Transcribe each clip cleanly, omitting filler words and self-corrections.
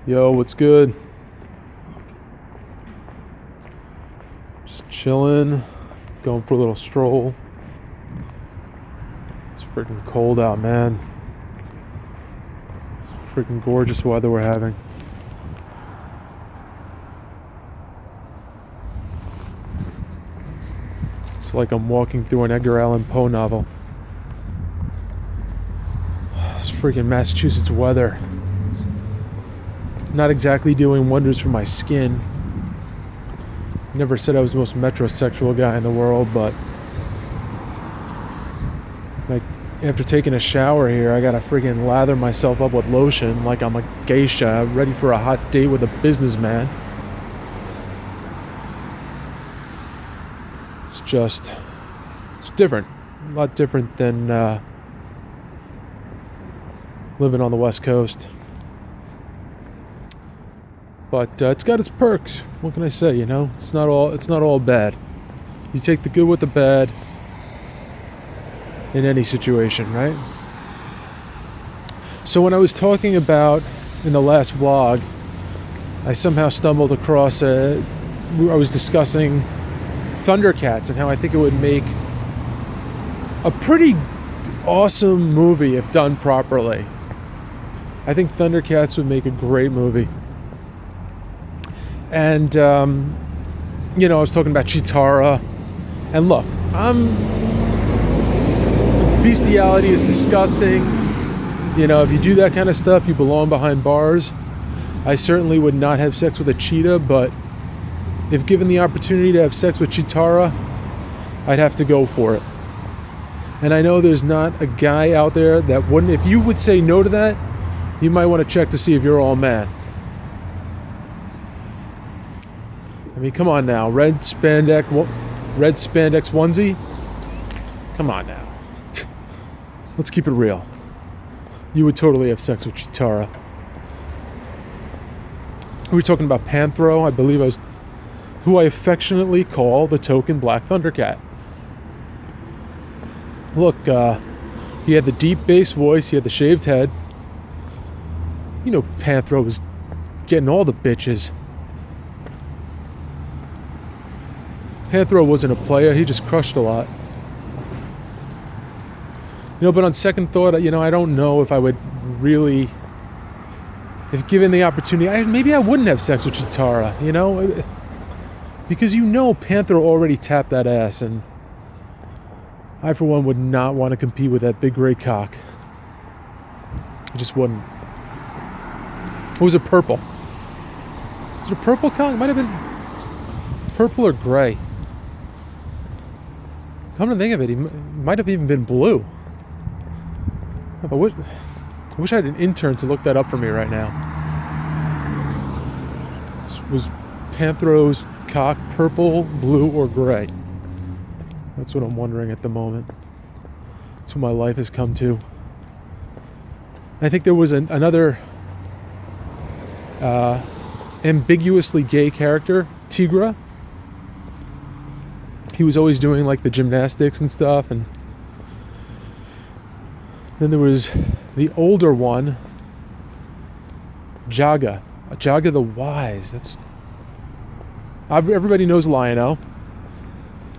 Yo, what's good? Just chilling, going for a little stroll. It's freaking cold out, man. Freaking gorgeous weather we're having. It's like I'm walking through an Edgar Allan Poe novel. This freaking Massachusetts weather. Not exactly doing wonders for my skin. Never said I was the most metrosexual guy in the world, but like after taking a shower here, I gotta freaking lather myself up with lotion like I'm a geisha ready for a hot date with a businessman. It's different. A lot different than living on the West Coast. But it's got its perks. What can I say? You know, it's not all bad. You take the good with the bad in any situation, right? So when I was talking about in the last vlog, I somehow stumbled across I was discussing Thundercats and how I think it would make a pretty awesome movie if done properly. I think Thundercats would make a great movie. And, I was talking about Chitara. And look, bestiality is disgusting. You know, if you do that kind of stuff, you belong behind bars. I certainly would not have sex with a cheetah, but if given the opportunity to have sex with Chitara, I'd have to go for it. And I know there's not a guy out there that wouldn't. If you would say no to that, you might want to check to see if you're all man. I mean, come on now. Red spandex onesie? Come on now. Let's keep it real. You would totally have sex with Chitara. We were talking about Panthro, I believe who I affectionately call the token Black Thundercat. Look, he had the deep bass voice, he had the shaved head. You know, Panthro was getting all the bitches. Panthro wasn't a player, he just crushed a lot. But on second thought, I don't know if I would really, if given the opportunity, maybe I wouldn't have sex with Chitara, because Panthro already tapped that ass, and I for one would not want to compete with that big gray cock. I just wouldn't. Or was it purple? Was it a purple cock? It might have been purple or gray. Come to think of it, he might have even been blue. I wish I had an intern to look that up for me right now. Was Panthro's cock purple, blue, or gray? That's what I'm wondering at the moment. That's what my life has come to. I think there was another ambiguously gay character, Tigra. He was always doing like the gymnastics and stuff, and then there was the older one, Jaga the Wise. Everybody knows Lion-O.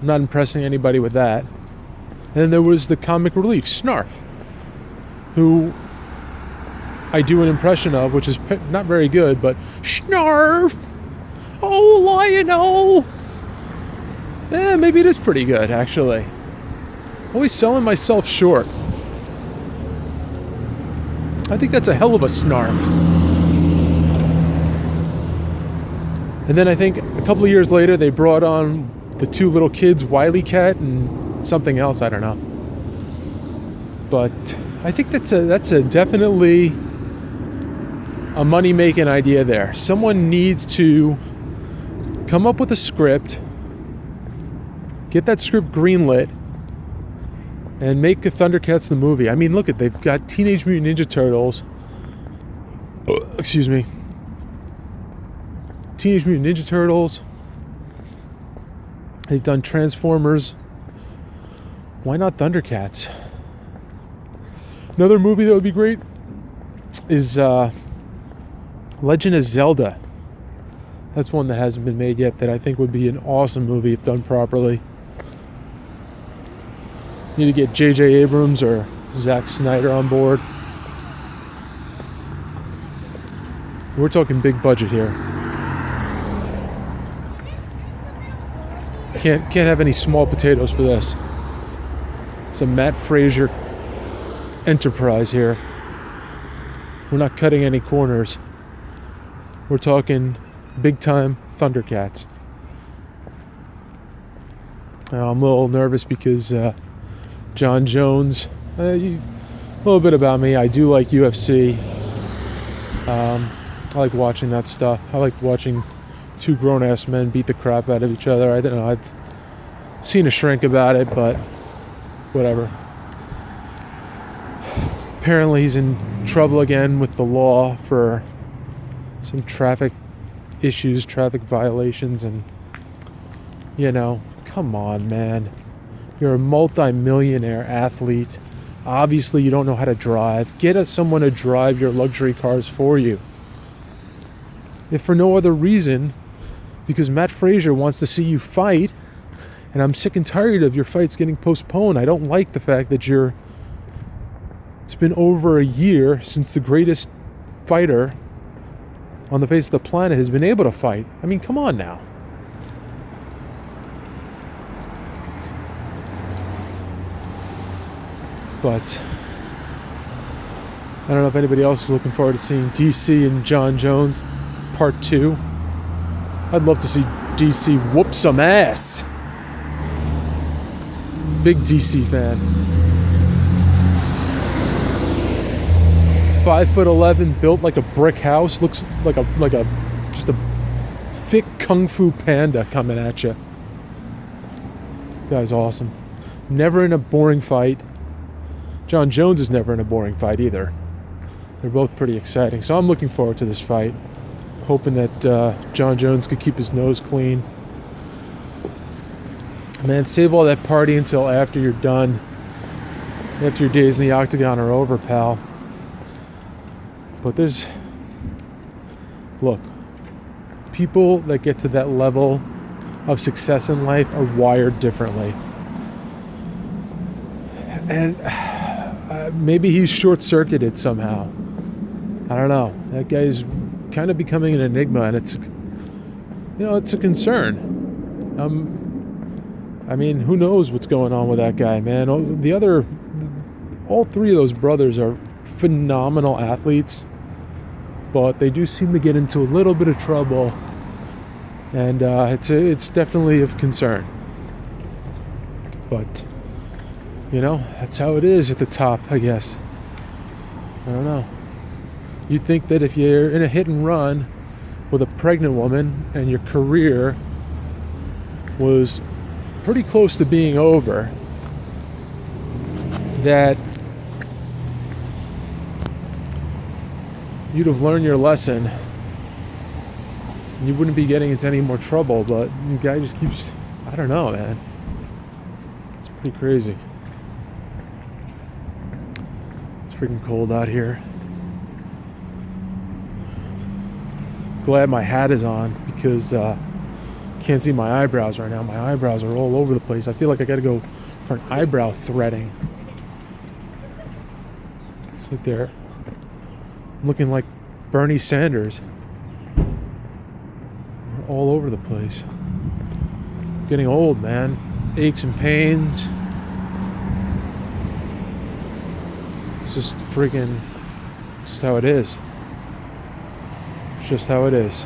I'm not impressing anybody with that. And then there was the comic relief, Snarf, who I do an impression of, which is not very good, but Snarf! Oh, Lion-O! Yeah, maybe it is pretty good, actually. Always selling myself short. I think that's a hell of a snarf. And then I think a couple of years later, they brought on the two little kids, Wily Cat and something else, I don't know. But I think that's a definitely a money-making idea there. Someone needs to come up with a script, get that script greenlit, and make Thundercats the movie. I mean, look they've got Teenage Mutant Ninja Turtles. Excuse me. Teenage Mutant Ninja Turtles. They've done Transformers. Why not Thundercats? Another movie that would be great is Legend of Zelda. That's one that hasn't been made yet that I think would be an awesome movie if done properly. Need to get J.J. Abrams or Zack Snyder on board. We're talking big budget here. Can't have any small potatoes for this. It's a Matt Frazier enterprise here. We're not cutting any corners. We're talking big time Thundercats. Now, I'm a little nervous because Jon Jones, a little bit about me, I do like UFC. I like watching that stuff. I like watching two grown-ass men beat the crap out of each other. I don't know, I've seen a shrink about it, but whatever. Apparently he's in trouble again with the law for some traffic issues, traffic violations, and come on, man. You're a multi-millionaire athlete. Obviously you don't know how to drive. Get someone to drive your luxury cars for you. If for no other reason, because Matt Frazier wants to see you fight, and I'm sick and tired of your fights getting postponed. I don't like the fact that it's been over a year since the greatest fighter on the face of the planet has been able to fight. I mean, come on now. But I don't know if anybody else is looking forward to seeing DC and Jon Jones Part 2. I'd love to see DC whoop some ass. Big DC fan. 5'11", built like a brick house. Looks like just a thick kung fu panda coming at you. Guy's awesome. Never in a boring fight. Jon Jones is never in a boring fight either. They're both pretty exciting. So I'm looking forward to this fight. Hoping that Jon Jones could keep his nose clean. Man, save all that party until after you're done. After your days in the octagon are over, pal. But look, people that get to that level of success in life are wired differently. And maybe he's short-circuited somehow. I don't know. That guy's kind of becoming an enigma, and it's a concern. I mean, who knows what's going on with that guy, man? All three of those brothers are phenomenal athletes, but they do seem to get into a little bit of trouble, and it's definitely of concern. But that's how it is at the top, I guess. I don't know. You'd think that if you're in a hit and run with a pregnant woman and your career was pretty close to being over, that you'd have learned your lesson and you wouldn't be getting into any more trouble. But the guy just keeps, I don't know, man. It's pretty crazy. It's freaking cold out here. Glad my hat is on because can't see my eyebrows right now. My eyebrows are all over the place. I feel like I gotta go for an eyebrow threading. It's like they're looking like Bernie Sanders. They're all over the place. Getting old, man. Aches and pains. It's just how it is. Just how it is.